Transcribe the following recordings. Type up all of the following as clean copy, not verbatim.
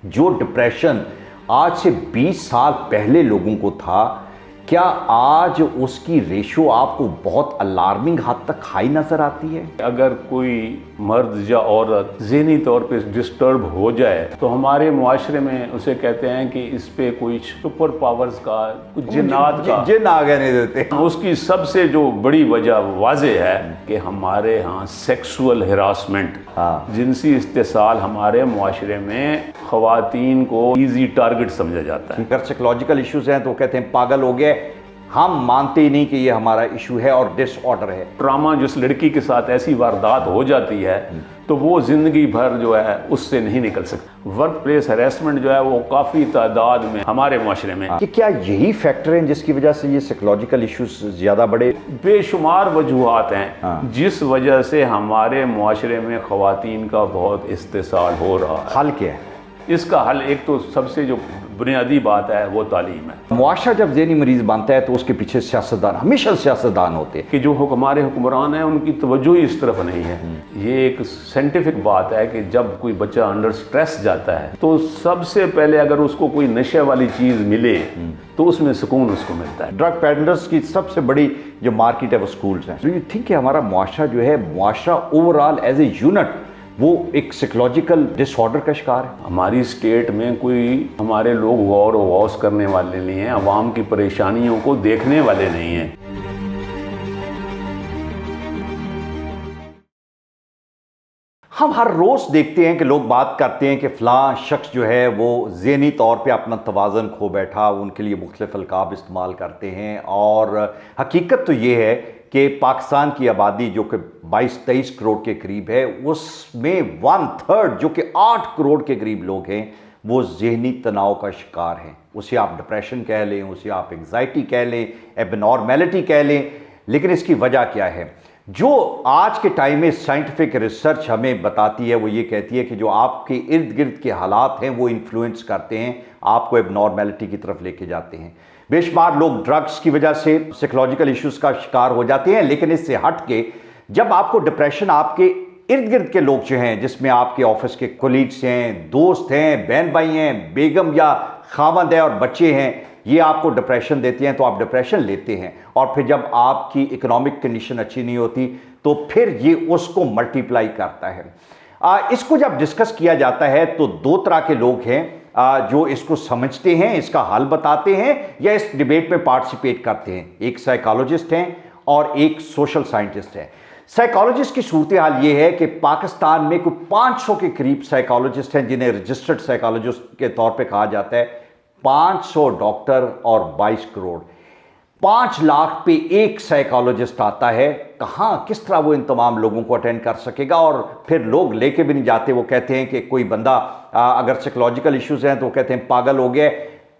जो डिप्रेशन आज से 20 साल पहले लोगों को था, क्या आज उसकी रेशो आपको बहुत अलार्मिंग हद तक हाई नजर आती है? अगर कोई मर्द या औरत ज़हनी तौर पे डिस्टर्ब हो जाए तो हमारे मुआशरे में उसे कहते हैं कि इस पे कोई सुपर पावर्स का, कुछ जिन्नात का जिन आगे नहीं देते। उसकी सबसे जो बड़ी वजह वाजे है कि हमारे यहाँ सेक्सुअल हिरासमेंट, जिनसी इस्तेसाल हमारे मुआशरे में ख़वातीन को ईजी टारगेट समझा जाता है। अगर साइकोलॉजिकल इश्यूज हैं तो कहते हैं पागल हो गए, हम मानते ही नहीं कि ये हमारा इशू है और डिसऑर्डर है। ट्रामा जिस लड़की के साथ ऐसी वारदात हो जाती है तो वो जिंदगी भर जो है उससे नहीं निकल सकती। वर्क प्लेस हरेसमेंट जो है वो काफ़ी तादाद में हमारे मुआशरे में। कि क्या यही फैक्टर हैं जिसकी वजह से ये साइकोलॉजिकल इश्यूज ज़्यादा बड़े? बेशुमार वजूहात हैं जिस वजह से हमारे मुआशरे में ख़वातीन का बहुत इस्तेसाल हो रहा है। हल क्या है इसका? हल एक तो सबसे जो बुनियादी बात है वो तालीम है। मुआशरा जब ज़हनी मरीज बनता है तो उसके पीछे सियासतदान, हमेशा सियासतदान होते हैं कि जो हमारे हुक्मरान हैं उनकी तवज्जो ही इस तरफ नहीं है। ये एक साइंटिफिक बात है कि जब कोई बच्चा अंडर स्ट्रेस जाता है तो सबसे पहले अगर उसको कोई नशे वाली चीज़ मिले तो उसमें सुकून उसको मिलता है। ड्रग पेडलर्स की सबसे बड़ी जो मार्केट है वो स्कूल्स हैं। तो यू थिंक कि हमारा मुआशरा जो है, मुआशरा ओवरऑल एज ए यूनिट वो एक साइकोलॉजिकल डिसऑर्डर का शिकार है? हमारी स्टेट में कोई हमारे लोग गौर व गौस करने वाले नहीं हैं, अवाम की परेशानियों को देखने वाले नहीं हैं। हम हर रोज़ देखते हैं कि लोग बात करते हैं कि फ़लाँ शख्स जो है वो ज़हनी तौर पे अपना तवाज़न खो बैठा, उनके लिए मुख्तलिफ अलकाब इस्तेमाल करते हैं। और हकीकत तो ये है कि पाकिस्तान की आबादी जो कि 22-23 करोड़ के करीब है, उसमें 1/3 जो कि 8 करोड़ के करीब लोग हैं वो ज़हनी तनाव का शिकार हैं। उसे आप डिप्रेशन कह लें, उसे आप एंग्जाइटी कह लें, एबनॉर्मेलिटी कह लें, लेकिन इसकी वजह क्या है? जो आज के टाइम में साइंटिफिक रिसर्च हमें बताती है वो ये कहती है कि जो आपके इर्द गिर्द के हालात हैं वो इन्फ्लुएंस करते हैं, आपको एबनॉर्मेलिटी की तरफ लेके जाते हैं। बेशुमार लोग ड्रग्स की वजह से साइकोलॉजिकल इश्यूज़ का शिकार हो जाते हैं, लेकिन इससे हट के जब आपको डिप्रेशन आपके इर्द गिर्द के लोग जो हैं, जिसमें आपके ऑफिस के कोलीग्स हैं, दोस्त हैं, बहन भाई हैं, बेगम या खावंद है और बच्चे हैं, ये आपको डिप्रेशन देते हैं तो आप डिप्रेशन लेते हैं। और फिर जब आपकी इकोनॉमिक कंडीशन अच्छी नहीं होती तो फिर ये उसको मल्टीप्लाई करता है। इसको जब डिस्कस किया जाता है तो दो तरह के लोग हैं जो इसको समझते हैं, इसका हल बताते हैं या इस डिबेट में पार्टिसिपेट करते हैं। एक साइकोलॉजिस्ट हैं और एक सोशल साइंटिस्ट है। साइकोलॉजिस्ट की सूरत हाल ये है कि पाकिस्तान में कुछ 500 के करीब साइकोलॉजिस्ट हैं जिन्हें रजिस्टर्ड साइकोलॉजिस्ट के तौर पे कहा जाता है। 500 डॉक्टर और 22 करोड़, 5 लाख पे एक साइकोलॉजिस्ट आता है। कहाँ, किस तरह वो इन तमाम लोगों को अटेंड कर सकेगा? और फिर लोग लेके भी नहीं जाते। वो कहते हैं कि कोई बंदा अगर साइकोलॉजिकल इश्यूज हैं तो वो कहते हैं पागल हो गए,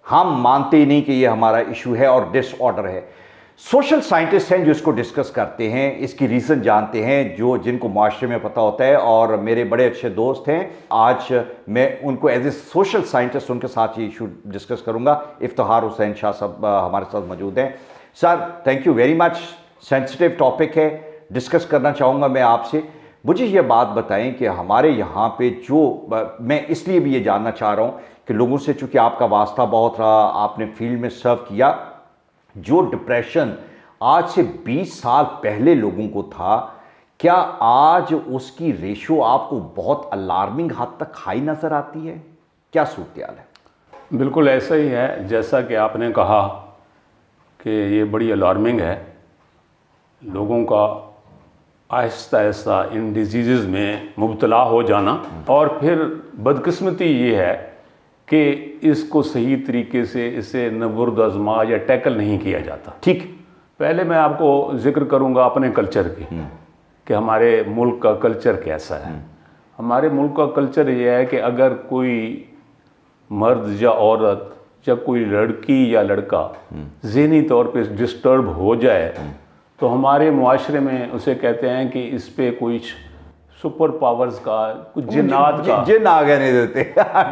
हम मानते ही नहीं कि ये हमारा इशू है और डिसऑर्डर है। सोशल साइंटिस्ट हैं जो इसको डिस्कस करते हैं, इसकी रीज़न जानते हैं, जिनको माशरे में पता होता है। और मेरे बड़े अच्छे दोस्त हैं, आज मैं उनको एज ए सोशल साइंटिस्ट उनके साथ ये इशू डिस्कस करूंगा। इफ्तिखार हुसैन शाह साहब हमारे साथ मौजूद हैं। Sir, thank you very much. Sensitive topic है, डिस्कस करना चाहूँगा मैं आपसे। मुझे ये बात बताएं कि हमारे यहाँ पे मैं इसलिए भी ये जानना चाह रहा हूँ कि लोगों से, चूँकि आपका वास्ता बहुत रहा, आपने फील्ड में सर्व किया, जो डिप्रेशन आज से 20 साल पहले लोगों को था, क्या आज उसकी रेशो आपको बहुत अलार्मिंग हद तक हाई नज़र आती है? क्या सूरत हाल है? बिल्कुल ऐसा ही है जैसा कि आपने कहा कि ये बड़ी अलार्मिंग है। लोगों का आहिस्ता आहिस्ता इन डिजीज़ में मुब्तला हो जाना, और फिर बदकिस्मती ये है कि इसको सही तरीके से इसे नबुर्द आज़मा या टैकल नहीं किया जाता। ठीक, पहले मैं आपको जिक्र करूंगा अपने कल्चर की कि हमारे मुल्क का कल्चर कैसा है। हमारे मुल्क का कल्चर ये है कि अगर कोई मर्द या औरत या कोई लड़की या लड़का ज़हनी तौर पे डिस्टर्ब हो जाए तो हमारे मुआशरे में उसे कहते हैं कि इस पे कोई सुपर पावर्स का, कुछ जिन्नात का, जिन आगे नहीं देते।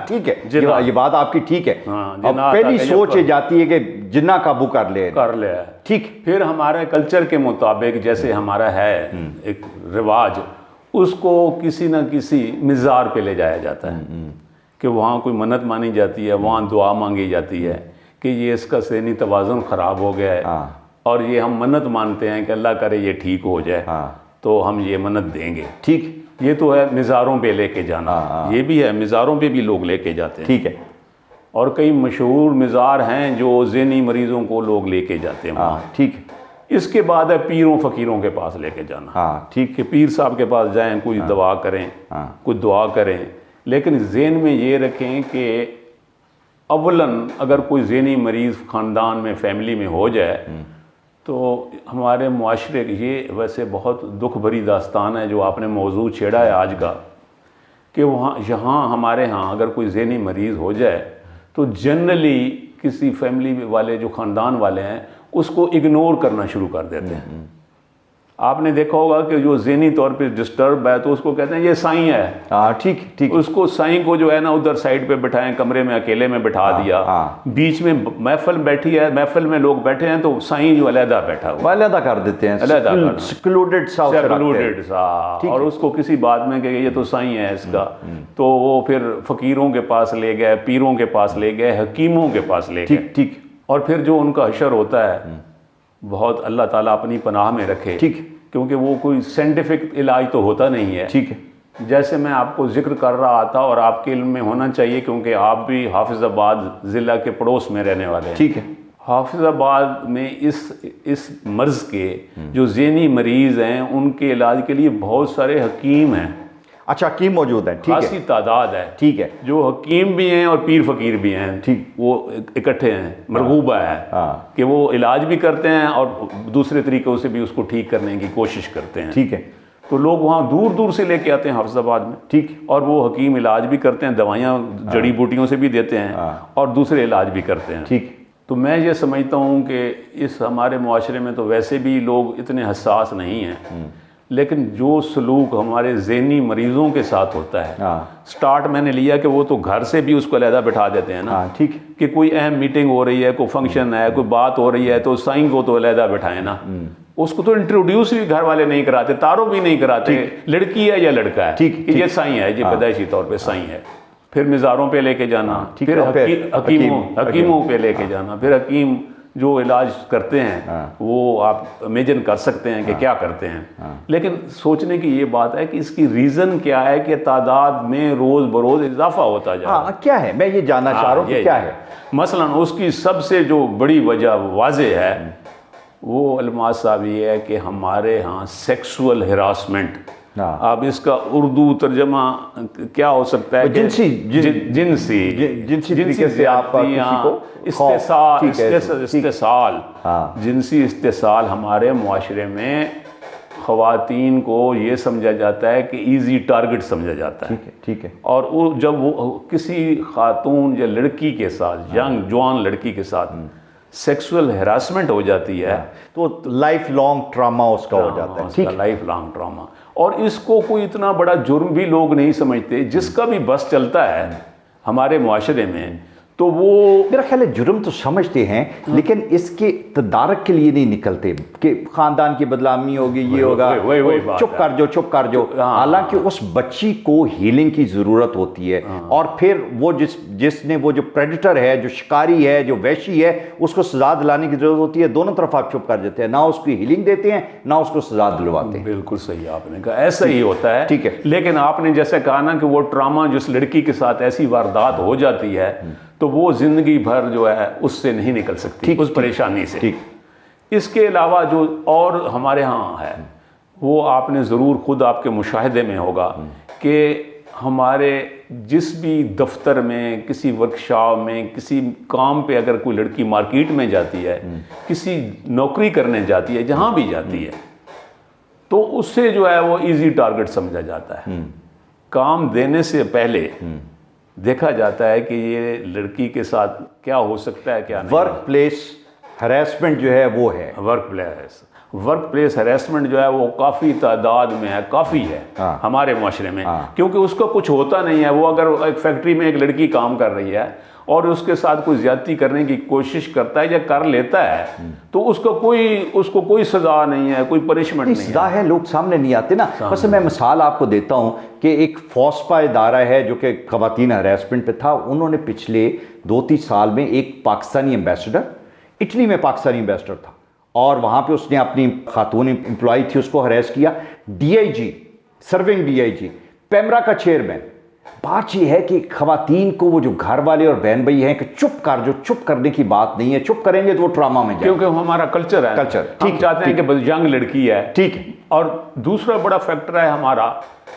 ठीक है, ये बात आपकी ठीक है। अब पहली सोच ये जाती है कि जिन्ना काबू कर ले। ठीक, फिर हमारे कल्चर के मुताबिक जैसे हमारा है एक रिवाज, उसको किसी न किसी मिज़ार पे ले जाया जाता है कि वहाँ कोई मन्नत मानी जाती है, वहाँ दुआ मांगी जाती है कि ये इसका ज़हनी तवाज़ुन ख़राब हो गया है और ये हम मन्नत मानते हैं कि अल्लाह करे ये ठीक हो जाए, तो हम ये मन्नत देंगे। ठीक, ये तो है मिज़ारों पे लेके जाना, ये भी है, मिज़ारों पे भी लोग लेके जाते हैं। ठीक है। और कई मशहूर मिज़ार हैं जो ज़हनी मरीज़ों को लोग लेके जाते हैं वहाँ। ठीक है। इसके बाद है पीरों फ़कीरों के पास लेके जाना। ठीक कि पीर साहब के पास जाएं, कोई दवा करें, कोई दुआ करें, लेकिन ज़हन में ये रखें कि अव्वलन अगर कोई ज़हनी मरीज़ ख़ानदान में, फैमिली में हो जाए तो हमारे मुआशरे ये वैसे बहुत दुख भरी दास्तान है जो आपने मौजू छेड़ा है आज का, कि यहाँ हमारे यहाँ अगर कोई ज़हनी मरीज़ हो जाए तो जनरली किसी फैमिली वाले जो ख़ानदान वाले हैं उसको इग्नोर करना शुरू कर देते हैं। आपने देखा होगा कि जो ज़हनी तौर पे डिस्टर्ब है तो उसको कहते हैं ये साईं है। ठीक ठीक। उसको साईं को जो है ना उधर साइड पे बिठाएं, कमरे में अकेले में बिठा दिया, बीच में महफिल बैठी है, महफिल में लोग बैठे हैं तो साईं जो अलहदा बैठा हुआ, अलहदा कर देते हैं, सेक्लूडेड सा, और उसको किसी बात में कि ये तो साईं है इसका, तो वो फिर फ़कीरों के पास ले गए, पीरों के पास ले गए, हकीमों के पास ले गए। ठीक। और फिर जो उनका हशर होता है बहुत अल्लाह ताला अपनी पनाह में रखे। ठीक। क्योंकि वो कोई साइंटिफिक इलाज तो होता नहीं है। ठीक है। जैसे मैं आपको जिक्र कर रहा था और आपके इल्म में होना चाहिए क्योंकि आप भी हाफिज़ाबाद ज़िला के पड़ोस में रहने वाले हैं। ठीक है। हाफिज़ाबाद में इस मर्ज़ के जो ज़हनी मरीज़ हैं उनके इलाज के लिए बहुत सारे हकीम हैं। अच्छा, हकीम मौजूद है। ठीक है। खासी तादाद है। ठीक है। जो हकीम भी हैं और पीर फ़कीर भी हैं। ठीक। वो इकट्ठे हैं, मरगूबा है कि वो इलाज भी करते हैं और दूसरे तरीक़ों से भी उसको ठीक करने की कोशिश करते हैं। ठीक है। तो लोग वहाँ दूर दूर से लेके आते हैं हाफिज़ाबाद में। ठीक। और वो हकीम इलाज भी करते हैं, दवाइयाँ जड़ी बूटियों से भी देते हैं और दूसरे इलाज भी करते हैं। ठीक। तो मैं ये समझता हूँ कि इस हमारे मुआशरे में तो वैसे भी लोग इतने हसास नहीं हैं, लेकिन जो सलूक हमारे ज़हनी मरीज़ों के साथ होता है, स्टार्ट मैंने लिया कि वो तो घर से भी उसको अलहदा बैठा देते हैं ना। ठीक। कि कोई अहम मीटिंग हो रही है, कोई फंक्शन है, कोई बात हो रही है तो साईं को तो अलहदा बैठाएं ना। उसको तो इंट्रोड्यूस भी घर वाले नहीं कराते, तारो भी नहीं कराते, लड़की है या लड़का है। ठीक। ये साईं है, ये पैदाइशी तौर पर साईं है। फिर मिज़ारों पे लेके जाना, फिर हकीमों पे लेके जाना, फिर हकीम जो इलाज करते हैं वो आप इमेजिन कर सकते हैं कि क्या करते हैं। लेकिन सोचने की ये बात है कि इसकी रीज़न क्या है कि तादाद में रोज़ बरोज़ इजाफा होता जा रहा है। क्या है, मैं ये जानना चाह रहा हूँ कि क्या है। मसलन उसकी सबसे जो बड़ी वजह वाज़ेह है वो अलमास साहब ये है कि हमारे यहाँ सेक्सुअल हिरासमेंट, अब इसका उर्दू तर्जमा क्या हो सकता है? जिनसी तरीके से आप किसी को इस्तेसाल, जिनसी इस्तेसाल हमारे मुआशरे में ख़वातीन को ये समझा जाता है कि इजी टारगेट समझा जाता है। ठीक है। और वो जब वो किसी खातून या लड़की के साथ, यंग जवान लड़की के साथ सेक्सुअल हैरासमेंट हो जाती है तो लाइफ लॉन्ग ट्रामा उसका हो जाता है। ठीक, लाइफ लॉन्ग ट्रामा। और इसको कोई इतना बड़ा जुर्म भी लोग नहीं समझते, जिसका भी बस चलता है हमारे मुआशरे में तो वो मेरा ख्याल है जुर्म तो समझते हैं लेकिन इसके तदारक के लिए नहीं निकलते कि ख़ानदान की बदनामी होगी, ये होगा, चुप कर जो। हालांकि उस बच्ची को हीलिंग की ज़रूरत होती है और फिर वो जिसने वो जो प्रेडिटर है, जो शिकारी है, जो वैशी है, उसको सज़ा दिलाने की ज़रूरत होती है। दोनों तरफ आप चुप कर देते हैं, ना उसकी हीलिंग देते हैं ना उसको सज़ा दिलवाते हैं। बिल्कुल सही आपने कहा, ऐसा ही होता है। ठीक है। लेकिन आपने जैसे कहा ना कि वो ट्रामा जिस लड़की के साथ ऐसी वारदात हो जाती है तो वो ज़िंदगी भर जो है उससे नहीं निकल सकती, उस परेशानी से। ठीक। इसके अलावा जो और हमारे यहाँ है वो आपने ज़रूर खुद आपके मुशाहिदे में होगा कि हमारे जिस भी दफ्तर में, किसी वर्कशॉप में, किसी काम पे अगर कोई लड़की मार्केट में जाती है, किसी नौकरी करने जाती है, जहाँ भी जाती है, तो उससे जो है वो इजी टारगेट समझा जाता है। काम देने से पहले देखा जाता है कि ये लड़की के साथ क्या हो सकता है, क्या नहीं। वर्क प्लेस हरासमेंट जो है वो है, वर्क प्लेस हरासमेंट जो है वो काफ़ी तादाद में है, काफ़ी है हमारे माशरे में। क्योंकि उसका कुछ होता नहीं है। वो अगर एक फैक्ट्री में एक लड़की काम कर रही है और उसके साथ कोई ज्यादती करने की कोशिश करता है या कर लेता है तो उसको कोई सजा नहीं है, कोई पनिशमेंट नहीं सजा है, लोग सामने नहीं आते ना। बस मैं मिसाल आपको देता हूं कि एक फॉस्पा इदारा है जो कि खवातीन हरासमेंट पे था। उन्होंने पिछले 2-3 साल में एक पाकिस्तानी एम्बेसडर, इटली में पाकिस्तानी एम्बेसडर था, और वहां पे उसने अपनी खातून एम्प्लॉय थी उसको हरेस किया। डीआईजी, सर्विंग डीआईजी, पेमरा का चेयरमैन। बात यह है कि खवातीन को वो जो घर वाले और बहन भाई हैं कि जो चुप करने की बात नहीं है, चुप करेंगे तो वो ट्रामा में जाएंगे, क्योंकि हमारा कल्चर है। कल्चर हम चाहते हैं कि बस यंग लड़की है, ठीक है। और दूसरा बड़ा फैक्टर है हमारा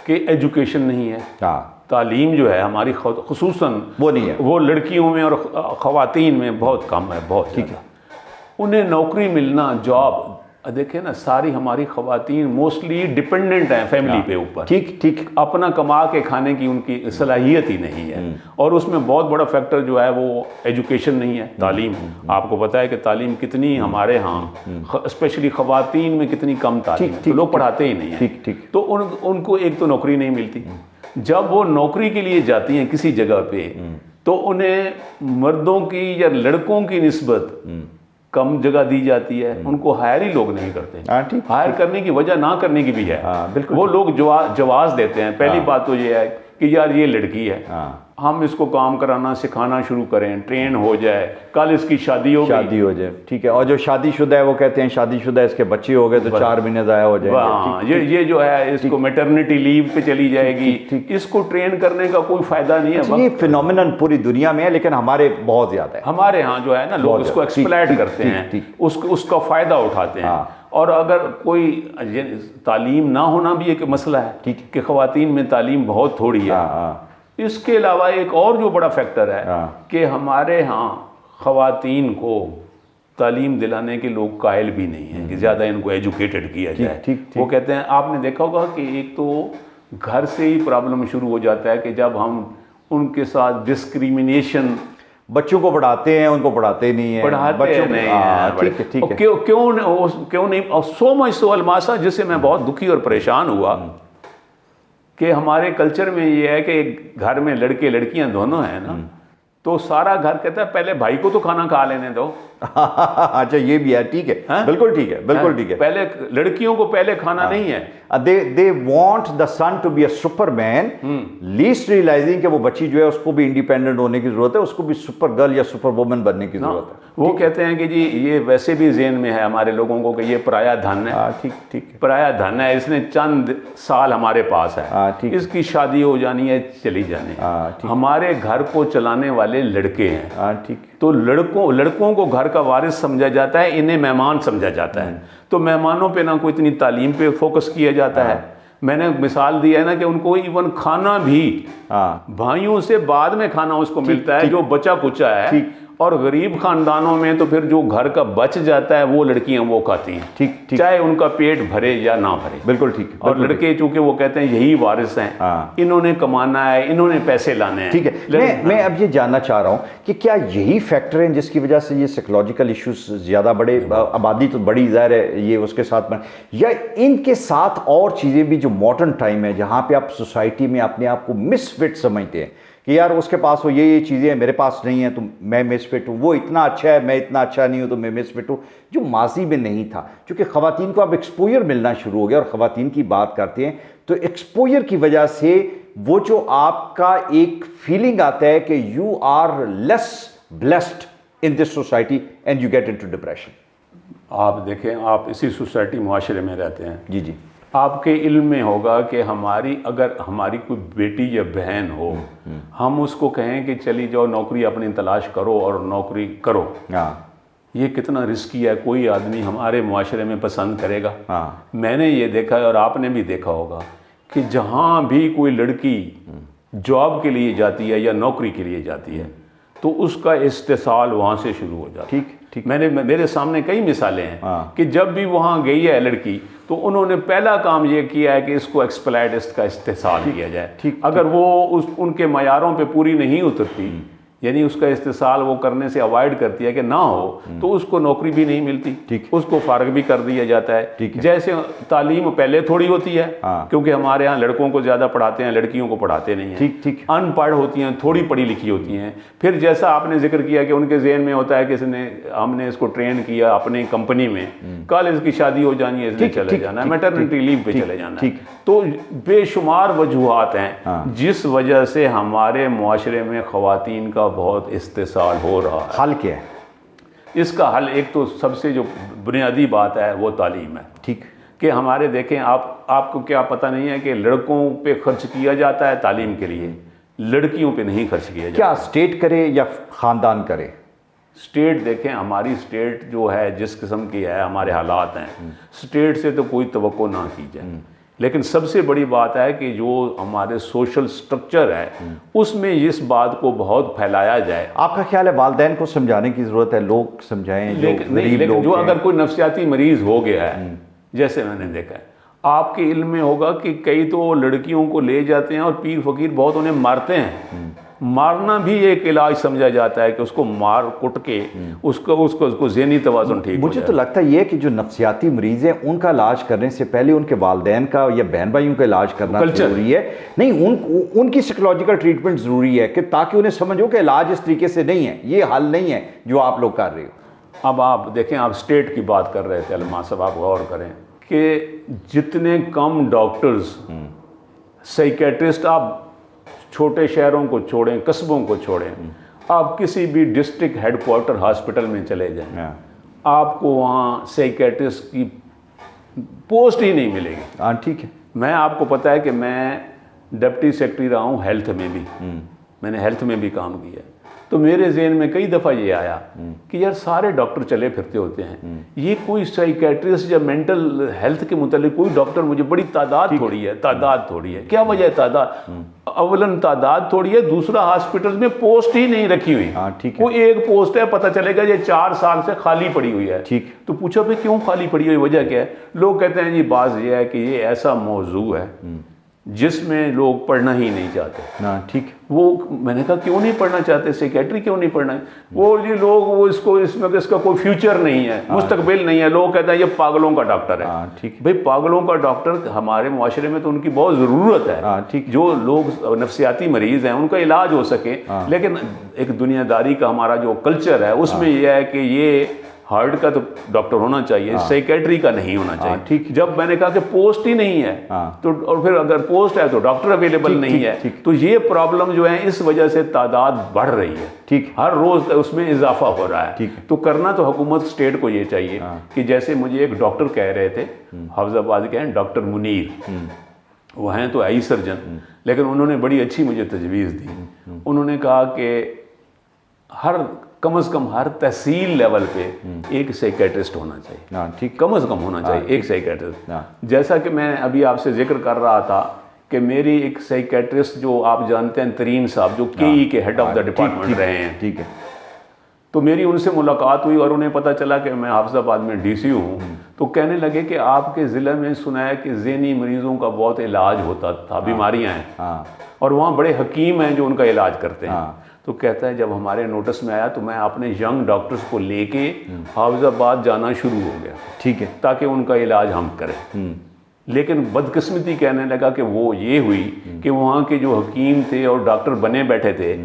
कि एजुकेशन नहीं है। हाँ, तालीम जो है हमारी खुसूसन वो नहीं है, वो लड़कियों में और खवातीन में बहुत कम है, बहुत। ठीक है, उन्हें नौकरी मिलना, जॉब, देखें ना, सारी हमारी खवातीन मोस्टली डिपेंडेंट हैं फैमिली पे ऊपर। ठीक, अपना कमा के खाने की उनकी सलाहियत ही नहीं है। और उसमें बहुत बड़ा फैक्टर जो है वो एजुकेशन नहीं है, तालीम। आपको पता है कि तालीम कितनी हमारे यहाँ स्पेशली खवातीन में कितनी कम तालीम है, तो लोग पढ़ाते ही नहीं है। तो उनको एक तो नौकरी नहीं मिलती। जब वो नौकरी के लिए जाती हैं किसी जगह पे तो उन्हें मर्दों की या लड़कों की निस्बत कम जगह दी जाती है, उनको हायर ही लोग नहीं करते। हायर करने की वजह ना करने की भी है। वो लोग जवाब देते हैं। पहली बात तो ये है कि यार ये लड़की है, हम इसको काम कराना सिखाना शुरू करें, ट्रेन हो जाए, कल इसकी शादी हो जाए, ठीक है। और जो शादीशुदा है वो कहते हैं शादीशुदा, इसके बच्चे हो गए तो 4 महीने ज़ाया हो जाएंगे। ये जो है इसको मैटरनिटी लीव पे चली जाएगी, इसको ट्रेन करने का कोई फायदा नहीं है। ये फिनोमिनन पूरी दुनिया में है, लेकिन हमारे बहुत ज्यादा है। हमारे यहाँ जो है ना, लोग इसको एक्सप्लॉइट करते हैं, उसका फायदा उठाते हैं। और अगर कोई तालीम ना होना भी एक मसला है कि खवातीन में तालीम बहुत थोड़ी है। इसके अलावा एक और जो बड़ा फैक्टर है कि हमारे यहाँ खवातीन को तालीम दिलाने के लोग कायल भी नहीं हैं कि ज़्यादा इनको एजुकेटेड किया जाए। वो कहते हैं, आपने देखा होगा कि एक तो घर से ही प्रॉब्लम शुरू हो जाता है कि जब हम उनके साथ डिस्क्रिमिनेशन, बच्चों को पढ़ाते हैं, उनको पढ़ाते नहीं है, बच्चों नहीं। ठीक है। क्यों नहीं? और सो मच सो अलमासा, जिससे मैं बहुत दुखी और परेशान हुआ कि हमारे कल्चर में ये है कि घर में लड़के लड़कियां दोनों हैं ना, तो सारा घर कहता है पहले भाई को तो खाना खा लेने दो। अच्छा, ये भी है। ठीक है, बिल्कुल ठीक है, बिल्कुल ठीक है। पहले लड़कियों को पहले खाना नहीं है। They want the son to be a superman, least realising कि वो बच्ची जो है उसको भी इंडिपेंडेंट होने की जरूरत है, उसको भी सुपर गर्ल या सुपर वुमन बनने की जरूरत है। वो कहते हैं कि जी ये वैसे भी ज़हन में है हमारे लोगों को कि ये पराया धन है। ठीक, पराया धन है, इसने चंद साल हमारे पास है, इसकी शादी हो जानी है, चली जानी है। हमारे घर को चलाने वाले लड़के हैं। ठीक, तो लड़कों को घर का वारिस समझा जाता है, इन्हें मेहमान समझा जाता है। तो मेहमानों पे ना कोई इतनी तालीम पे फोकस किया जाता है। मैंने मिसाल दी है ना कि उनको इवन खाना भी भाइयों से बाद में खाना उसको मिलता है जो बचा कुचा है। और गरीब खानदानों में तो फिर जो घर का बच जाता है वो लड़कियां वो खाती हैं। ठीक, चाहे उनका पेट भरे या ना भरे। बिल्कुल ठीक। और लड़के चूंकि वो कहते हैं यही वारिस हैं, इन्होंने कमाना है, इन्होंने पैसे लाने हैं। ठीक है, मैं अब ये जानना चाह रहा हूँ कि क्या यही फैक्टर है जिसकी वजह से ये साइकोलॉजिकल इश्यूज ज़्यादा बड़े, आबादी तो बड़ी ज़ाहिर है ये उसके साथ में, या इनके साथ और चीज़ें भी जो मॉडर्न टाइम है जहाँ पे आप सोसाइटी में अपने आप को मिसफिट समझते हैं कि यार उसके पास वो ये चीज़ें हैं, मेरे पास नहीं है तो मैं मिसफिट हूँ, वो इतना अच्छा है मैं इतना अच्छा नहीं हूँ तो मैं मिसफिट हूँ, जो माजी में नहीं था। क्योंकि ख़वातीन को अब एक्सपोजर मिलना शुरू हो गया, और ख़वातीन की बात करते हैं तो एक्सपोजर की वजह से वो जो आपका एक फीलिंग आता है कि you are less blessed in this society and you get into depression. आप देखें, आप इसी सोसाइटी मुआशरे में रहते हैं। जी, आपके इल्म में होगा कि अगर हमारी कोई बेटी या बहन हो, हम उसको कहें कि चली जाओ नौकरी अपनी तलाश करो और नौकरी करो, ये कितना रिस्की है, कोई आदमी हमारे मुआशरे में पसंद करेगा? मैंने ये देखा है और आपने भी देखा होगा कि जहाँ भी कोई लड़की जॉब के लिए जाती है या नौकरी के लिए जाती है तो उसका इस्तेसाल वहाँ से शुरू हो जाता है। ठीक, मेरे सामने कई मिसालें हैं कि जब भी वहाँ गई है लड़की तो उन्होंने पहला काम ये किया है कि इसको एक्सप्लॉइट, इसका इस्तेसाल किया जाए। अगर वो उनके मयारों पे पूरी नहीं उतरती यानी उसका इस्तेसाल वो करने से अवॉइड करती है कि ना हो, तो उसको नौकरी भी नहीं मिलती, ठीक। उसको फारग भी कर दिया जाता है। ठीक है। जैसे तालीम पहले थोड़ी होती है, हाँ। क्योंकि हमारे यहाँ लड़कों को ज़्यादा पढ़ाते हैं, लड़कियों को पढ़ाते नहीं हैं। ठीक ठीक। अनपढ़ होती हैं, थोड़ी पढ़ी लिखी होती हैं। फिर जैसा आपने जिक्र किया कि उनके जहन में होता है कि हमने इसको ट्रेन किया अपनी कंपनी में, कल इसकी शादी हो जानी है, इसने चले जाना है, मैटरनिटी लीव पे चले जाना है। तो बेशुमार वजूहात हैं जिस वजह से हमारे मुआशरे में ख़वातीन का बहुत इस्तेसाल हो रहा है। हल क्या है इसका हल? एक तो सबसे जो बुनियादी बात है वो तालीम है। ठीक। कि हमारे देखें, आपको क्या पता नहीं है कि लड़कों पे खर्च किया जाता है तालीम के लिए, लड़कियों पे नहीं खर्च किया जाता। क्या स्टेट करे या ख़ानदान करे? स्टेट देखें, हमारी स्टेट जो है जिस किस्म की है, हमारे हालात हैं, स्टेट से तो कोई तवक्को ना की जाए। लेकिन सबसे बड़ी बात है कि जो हमारे सोशल स्ट्रक्चर है उसमें इस बात को बहुत फैलाया जाए। आपका ख्याल है वालिदैन को समझाने की ज़रूरत है, लोग समझाएं जो गरीब लोग जो हैं। अगर कोई नफ्सियाती मरीज़ हो गया है, जैसे मैंने देखा है, आपके इल्म में होगा कि कई तो लड़कियों को ले जाते हैं और पीर फकीर बहुत उन्हें मारते हैं। मारना भी एक इलाज समझा जाता है कि उसको मार कुट के उसको ज़हनी तवाज़ुन ठीक हो मुझे जाए। तो लगता है ये कि जो नफ्सियाती मरीज़ हैं उनका इलाज करने से पहले उनके वालिदैन का या बहन भाइयों का इलाज करना ज़रूरी है। नहीं, उनकी साइकोलॉजिकल ट्रीटमेंट ज़रूरी है कि ताकि उन्हें समझ हो कि इलाज इस तरीके से नहीं है, ये हल नहीं है जो आप लोग कर रहे हो। अब आप देखें, आप स्टेट की बात कर रहे थे अलमा साहब, आप गौर करें कि जितने कम डॉक्टर्स, साइकेट्रिस्ट, आप छोटे शहरों को छोड़ें, कस्बों को छोड़ें, आप किसी भी डिस्ट्रिक्ट हेडक्वार्टर हॉस्पिटल में चले जाएं, आपको वहाँ साइकेट्रिस्ट की पोस्ट ही नहीं मिलेगी। हाँ ठीक है। मैं, आपको पता है कि मैं डिप्टी सेक्रेटरी रहा हूँ हेल्थ में भी, मैंने हेल्थ में भी काम किया। तो मेरे जहन में कई दफ़ा ये आया कि यार सारे डॉक्टर चले फिरते होते हैं, ये कोई साइकेट्रिस्ट या मेंटल हेल्थ के मुतालिक कोई डॉक्टर, मुझे बड़ी तादाद थोड़ी है, तादाद थोड़ी है। क्या वजह है तादाद? अवलन तादाद थोड़ी है, दूसरा हॉस्पिटल में पोस्ट ही नहीं रखी हुई। ठीक है। कोई एक पोस्ट है, पता चलेगा ये 4 साल से खाली पड़ी हुई है। ठीक। तो पूछा भाई क्यों खाली पड़ी हुई, वजह क्या है? लोग कहते हैं जी बात ये है कि ये ऐसा मौजू है जिसमें लोग पढ़ना ही नहीं चाहते। हाँ ठीक। वो, मैंने कहा क्यों नहीं पढ़ना चाहते, साइकेट्री क्यों नहीं पढ़ना है? वो ये लोग, वो इसका कोई फ्यूचर नहीं है, मुस्तकबिल नहीं है। लोग कहते हैं ये पागलों का डॉक्टर है। ठीक। भाई पागलों का डॉक्टर हमारे मुआशरे में तो उनकी बहुत ज़रूरत है। ठीक। जो लोग नफ्सियाती मरीज़ हैं उनका इलाज हो सके। लेकिन एक दुनियादारी का हमारा जो कल्चर है उसमें यह है कि ये हार्ट का तो डॉक्टर होना चाहिए, साइकेट्री का नहीं होना चाहिए। ठीक। जब मैंने कहा कि पोस्ट ही नहीं है, तो और फिर अगर पोस्ट है तो डॉक्टर अवेलेबल नहीं है, तो ये प्रॉब्लम जो है इस वजह से तादाद बढ़ रही है। ठीक। हर रोज उसमें इजाफा हो रहा है। ठीक। तो करना तो हुकूमत स्टेट को ये चाहिए कि जैसे मुझे एक डॉक्टर कह रहे थे, हाफिजाबाद के हैं डॉक्टर मुनीर, वो हैं तो आई सर्जन, लेकिन उन्होंने बड़ी अच्छी मुझे तजवीज़ दी। उन्होंने कहा कि कम से कम हर तहसील लेवल पे एक साइकेट्रिस्ट होना चाहिए। ठीक। कम से कम होना चाहिए एक साइकेट्रिस्ट। जैसा कि मैं अभी आपसे जिक्र कर रहा था कि मेरी एक साइकेट्रिस्ट जो आप जानते हैं तरीन साहब, जो केई के हेड ऑफ द डिपार्टमेंट रहे हैं। ठीक है। तो मेरी उनसे मुलाकात हुई और उन्हें पता चला कि मैं हाफिजाबाद में डीसी हूँ। तो कहने लगे कि आपके ज़िले में सुना है कि ज़हनी मरीज़ों का बहुत इलाज होता था, बीमारियाँ हैं, और वहाँ बड़े हकीम हैं जो उनका इलाज करते हैं। तो कहता है जब हमारे नोटिस में आया तो मैं अपने यंग डॉक्टर्स को लेके हाफिजाबाद जाना शुरू हो गया। ठीक है। ताकि उनका इलाज हम करें। लेकिन बदकिस्मती कहने लगा कि वो ये हुई कि वहाँ के जो हकीम थे और डॉक्टर बने बैठे थे,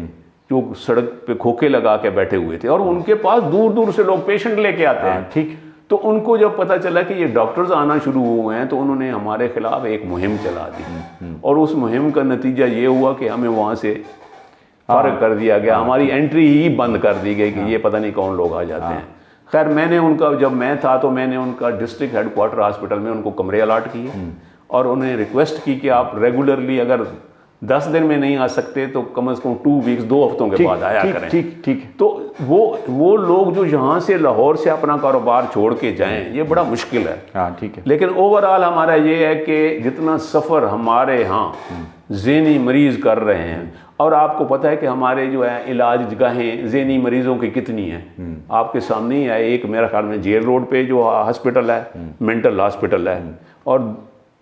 जो सड़क पे खोखे लगा के बैठे हुए थे, और उनके पास दूर दूर से लोग पेशेंट लेके आते हैं। ठीक। तो उनको जब पता चला कि ये डॉक्टर्स आना शुरू हुए हैं तो उन्होंने हमारे खिलाफ एक मुहिम चला दी, और उस मुहिम का नतीजा ये हुआ कि हमें वहाँ से फारग कर दिया गया। हमारी एंट्री ही बंद कर दी गई कि ये पता नहीं कौन लोग आ जाते हैं। खैर मैंने उनका, जब मैं था तो मैंने उनका डिस्ट्रिक्ट हेडक्वार्टर हॉस्पिटल में उनको कमरे अलाट किए और उन्हें रिक्वेस्ट की कि आप रेगुलरली अगर 10 दिन में नहीं आ सकते तो कम से कम 2 वीक्स, 2 हफ्तों के बाद आया करें। ठीक। तो वो लोग जो यहाँ से लाहौर से अपना कारोबार छोड़ के जाएं, ये बड़ा मुश्किल है। ठीक है। लेकिन ओवरऑल हमारा ये है कि जितना सफ़र हमारे यहाँ ज़हनी मरीज़ कर रहे हैं, और आपको पता है कि हमारे जो है इलाज जगहें ज़हनी मरीज़ों की कितनी हैं, आपके सामने ही है। एक मेरा ख्याल में जेल रोड पे जो हॉस्पिटल है, मेंटल हॉस्पिटल है, और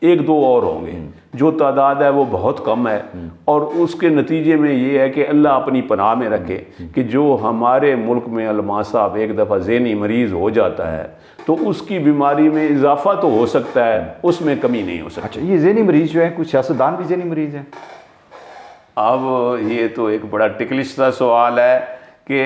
एक दो और होंगे, जो तादाद है वो बहुत कम है। और उसके नतीजे में ये है कि अल्लाह अपनी पनाह में रखे कि जो हमारे मुल्क में अल्मा साहब एक दफ़ा ज़हनी मरीज़ हो जाता है तो उसकी बीमारी में इजाफा तो हो सकता है, उसमें कमी नहीं हो सकती। अच्छा, ये ज़हनी मरीज़ जो है, कुछ सियासतदान भी ज़हनी मरीज़ हैं? अब ये तो एक बड़ा टिकलिश सा सवाल है कि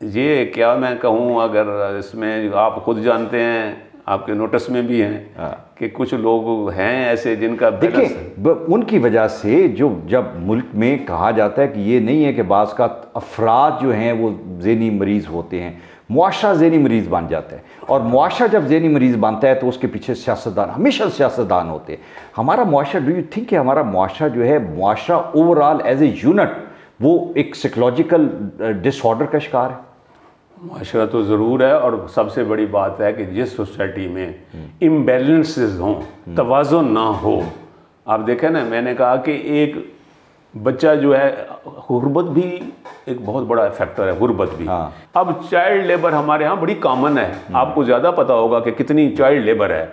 ये क्या मैं कहूँ, अगर इसमें आप खुद जानते हैं, आपके नोटिस में भी हैं कि कुछ लोग हैं ऐसे जिनका देखिए उनकी वजह से जो जब मुल्क में कहा जाता है कि ये नहीं है कि बाज़ का अफराद जो हैं वो ज़हनी मरीज़ होते हैं, मुआशरा ज़हनी मरीज़ बन जाता है। और मुआशरा जब ज़हनी मरीज़ बनता है तो उसके पीछे सियासतदान, हमेशा सियासतदान होते हैं। हमारा मुआशरा, डू यू थिंक कि हमारा मुआशरा जो है, मुआशरा ओवरऑल एज ए यूनिट वो एक साइकोलॉजिकल डिसऑर्डर का शिकार है? माशरा तो ज़रूर है, और सबसे बड़ी बात है कि जिस सोसाइटी में इम्बैलेंसेस हों, तवाज़ुन ना हो। आप देखें ना, मैंने कहा कि एक बच्चा जो है, गुर्बत भी एक बहुत बड़ा फैक्टर है, गुर्बत भी। हाँ। अब चाइल्ड लेबर हमारे यहाँ बड़ी कॉमन है, आपको ज़्यादा पता होगा कि कितनी चाइल्ड लेबर है।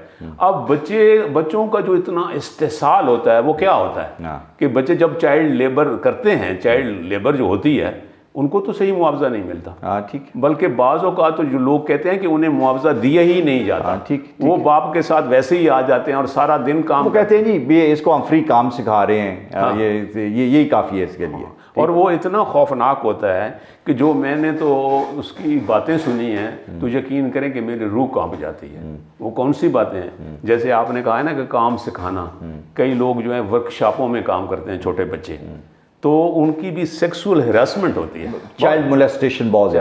अब बच्चों का जो इतना इस्तेसाल होता है वो क्या होता है कि बच्चे जब चाइल्ड लेबर करते हैं, चाइल्ड लेबर जो होती है उनको तो सही मुआवजा नहीं मिलता। हाँ, ठीक। बल्कि बाज़ों का तो जो लोग कहते हैं कि उन्हें मुआवजा दिया ही नहीं जाता। ठीक। वो बाप के साथ वैसे ही आ जाते हैं और सारा दिन काम, वो कहते हैं जी ये इसको हम फ्री काम सिखा रहे हैं। हाँ। ये यही काफ़ी है इसके लिए। और वो इतना खौफनाक होता है कि जो मैंने तो उसकी बातें सुनी हैं तो यकीन करें कि मेरी रूह कांप जाती है। वो कौन सी बातें हैं? जैसे आपने कहा है ना कि काम सिखाना, कई लोग जो है वर्कशॉपों में काम करते हैं, छोटे बच्चे, तो उनकी भी सेक्सुअल हैरेसमेंट होती है, चाइल्ड मोलेस्टेशन बहुत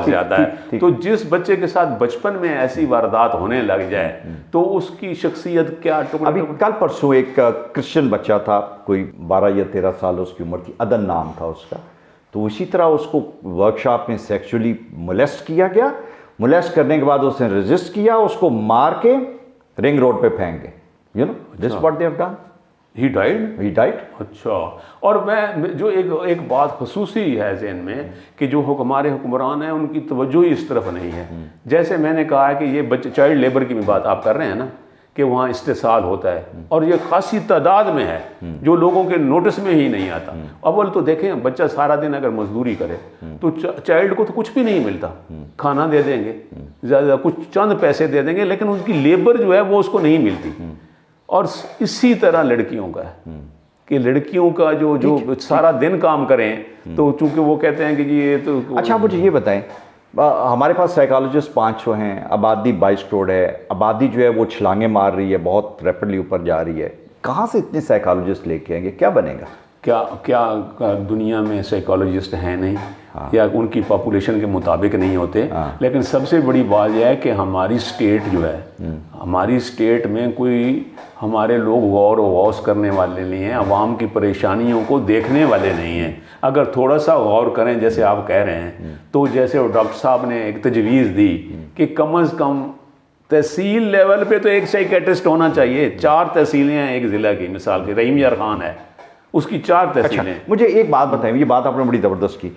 ज़्यादा है। तो जिस बच्चे के साथ बचपन में ऐसी वारदात होने लग जाए तो उसकी शख्सियत क्या अभी कल परसों एक क्रिश्चियन बच्चा था, कोई 12 या 13 साल उसकी उम्र थी, अदन नाम था उसका। तो इसी तरह उसको वर्कशॉप में सेक्सुअली मोलेस्ट किया गया। मोलेस्ट करने के बाद उसने रेजिस्ट किया, उसको मार के रिंग रोड पे फेंक गए। You know this what they have done. He died. अच्छा, और मैं जो एक बात खसूसी है ज़हन में कि जो हमारे हुक्मरान हैं उनकी तवज्जो ही इस तरफ नहीं है। जैसे मैंने कहा है कि ये बच्चे, चाइल्ड लेबर की भी बात आप कर रहे हैं ना, कि वहाँ इस्तेसाल होता है और ये खासी तादाद में है जो लोगों के नोटिस में ही नहीं आता। अव्वल तो देखें, बच्चा सारा दिन अगर मजदूरी करे तो चाइल्ड को तो कुछ भी नहीं मिलता, खाना दे देंगे, ज़्यादा कुछ चंद पैसे दे देंगे, लेकिन उनकी लेबर जो है वो उसको नहीं मिलती। और इसी तरह लड़कियों का है कि लड़कियों का जो सारा दिन काम करें तो चूंकि वो कहते हैं कि जी ये तो। अच्छा, मुझे ये बताएं, हमारे पास साइकोलॉजिस्ट 500 हैं, आबादी 22 करोड़ है, आबादी जो है वो छलांगे मार रही है, बहुत रैपिडली ऊपर जा रही है। कहाँ से इतने साइकोलॉजिस्ट लेके आएंगे? क्या बनेगा? क्या दुनिया में साइकोलॉजिस्ट हैं नहीं? या उनकी पॉपुलेशन के मुताबिक नहीं होते। लेकिन सबसे बड़ी बात यह है कि हमारी स्टेट जो है, हमारी स्टेट में कोई हमारे लोग गौर व गौस करने वाले नहीं हैं, आवाम की परेशानियों को देखने वाले नहीं हैं। अगर थोड़ा सा गौर करें जैसे आप कह रहे हैं, तो जैसे डॉक्टर साहब ने एक तजवीज़ दी कि कम अज़ कम तहसील लेवल पे तो एक साइकेट्रिस्ट होना चाहिए। 4 तहसीलें हैं एक ज़िला की, मिसाल के रहीम यार खान है, उसकी 4 तहसीलें। अच्छा, मुझे एक बात बताएं, ये बात आपने बड़ी ज़बरदस्त की।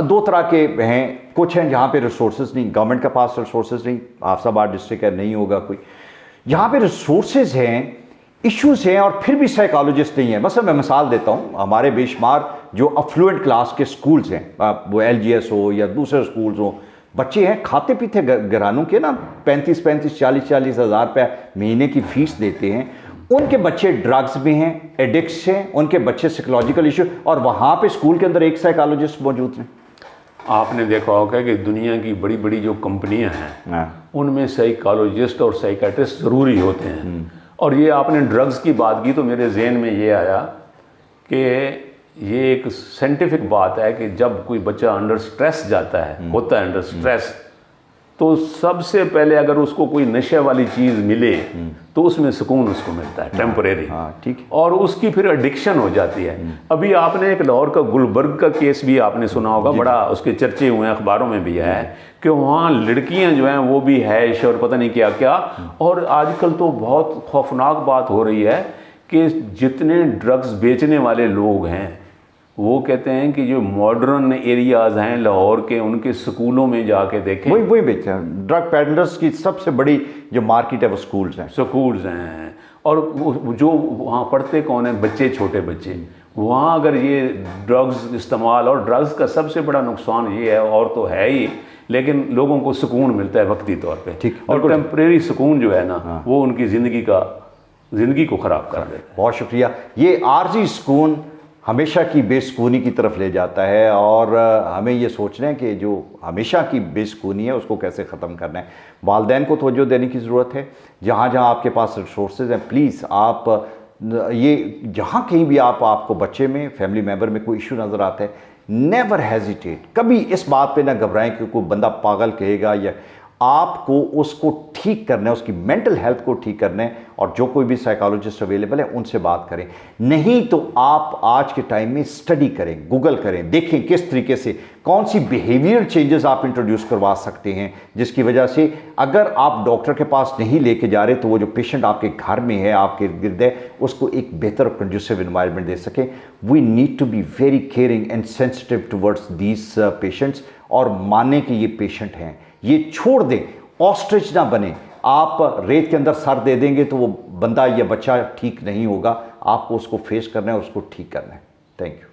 2 तरह के हैं, कुछ हैं जहाँ पे रिसोर्सेज नहीं, गवर्नमेंट के पास रिसोर्सेज नहीं, आफसाबाद डिस्ट्रिक्ट है, नहीं होगा कोई। यहाँ पे रिसोर्सेज हैं, इश्यूज़ हैं, और फिर भी साइकोलॉजिस्ट नहीं है। बस मैं मिसाल देता हूँ, हमारे बेशुमार जो अफ्लुएंट क्लास के स्कूल्स हैं, वो LGS हो या दूसरे स्कूल्स हो, बच्चे हैं खाते पीते घरानों के ना 35 40 हज़ार रुपये महीने की फ़ीस देते हैं। उनके बच्चे ड्रग्स में हैं, एडिक्ट्स हैं, उनके बच्चे साइकोलॉजिकल इशू, और वहाँ पे स्कूल के अंदर एक साइकोलॉजिस्ट मौजूद हैं। आपने देखा होगा कि दुनिया की बड़ी बड़ी जो कंपनियां हैं उनमें साइकोलॉजिस्ट और साइकेट्रिस्ट ज़रूरी होते हैं। और ये आपने ड्रग्स की बात की तो मेरे जहन में ये आया कि ये एक साइंटिफिक बात है कि जब कोई बच्चा अंडर स्ट्रेस जाता है, होता है अंडर स्ट्रेस, तो सबसे पहले अगर उसको कोई नशे वाली चीज़ मिले तो उसमें सुकून उसको मिलता है टेम्परेरी। ठीक। और उसकी फिर एडिक्शन हो जाती है। अभी आपने एक लाहौर का गुलबर्ग का केस भी आपने सुना होगा, बड़ा उसके चर्चे हुए हैं, अखबारों में भी है कि वहाँ लड़कियाँ जो हैं वो भी हैश और पता नहीं क्या क्या। और आजकल तो बहुत खौफनाक बात हो रही है कि जितने ड्रग्स बेचने वाले लोग हैं वो कहते हैं कि जो मॉडर्न एरियाज़ हैं लाहौर के, उनके स्कूलों में जाके देखें, वही बेचते हैं। ड्रग पेडलर्स की सबसे बड़ी जो मार्केट है वो स्कूल्स हैं। और जो वहाँ पढ़ते कौन है, बच्चे, छोटे बच्चे, वहाँ अगर ये ड्रग्स इस्तेमाल, और ड्रग्स का सबसे बड़ा नुकसान ये है, और तो है ही, लेकिन लोगों को सुकून मिलता है वक्ती तौर पे, ठीक, और टेम्परेरी सुकून जो है ना, वो उनकी ज़िंदगी को ख़राब कर देता है। बहुत शुक्रिया। ये आर्जी सुकून हमेशा की बेसुकूनी की तरफ ले जाता है, और हमें ये सोचना है कि जो हमेशा की बेसुकूनी है उसको कैसे ख़त्म करना है। वालिदैन को तवज्जो देने की ज़रूरत है। जहाँ जहाँ आपके पास रिसोर्सेज हैं, प्लीज़ आप ये जहाँ कहीं भी आपको बच्चे में, फैमिली मेम्बर में कोई इशू नज़र आता है, नेवर हेजिटेट, कभी इस बात पे ना घबराएं कि कोई बंदा पागल कहेगा, या आपको उसको ठीक करना है, उसकी मेंटल हेल्थ को ठीक करना है, और जो कोई भी साइकोलॉजिस्ट अवेलेबल है उनसे बात करें। नहीं तो आप आज के टाइम में स्टडी करें, गूगल करें, देखें किस तरीके से कौन सी बिहेवियर चेंजेस आप इंट्रोड्यूस करवा सकते हैं, जिसकी वजह से अगर आप डॉक्टर के पास नहीं लेके जा रहे तो वो जो पेशेंट आपके घर में है, आपके इर्द गिर्द है, उसको एक बेहतर और कंड्यूसिव इन्वायरमेंट दे सकें। We need to be very caring and sensitive towards these patients, और माने कि ये पेशेंट हैं, ये छोड़ दें, ऑस्ट्रिच ना बने। आप रेत के अंदर सर दे देंगे तो वो बंदा या बच्चा ठीक नहीं होगा। आपको उसको फेस करना है, उसको ठीक करना है। Thank you.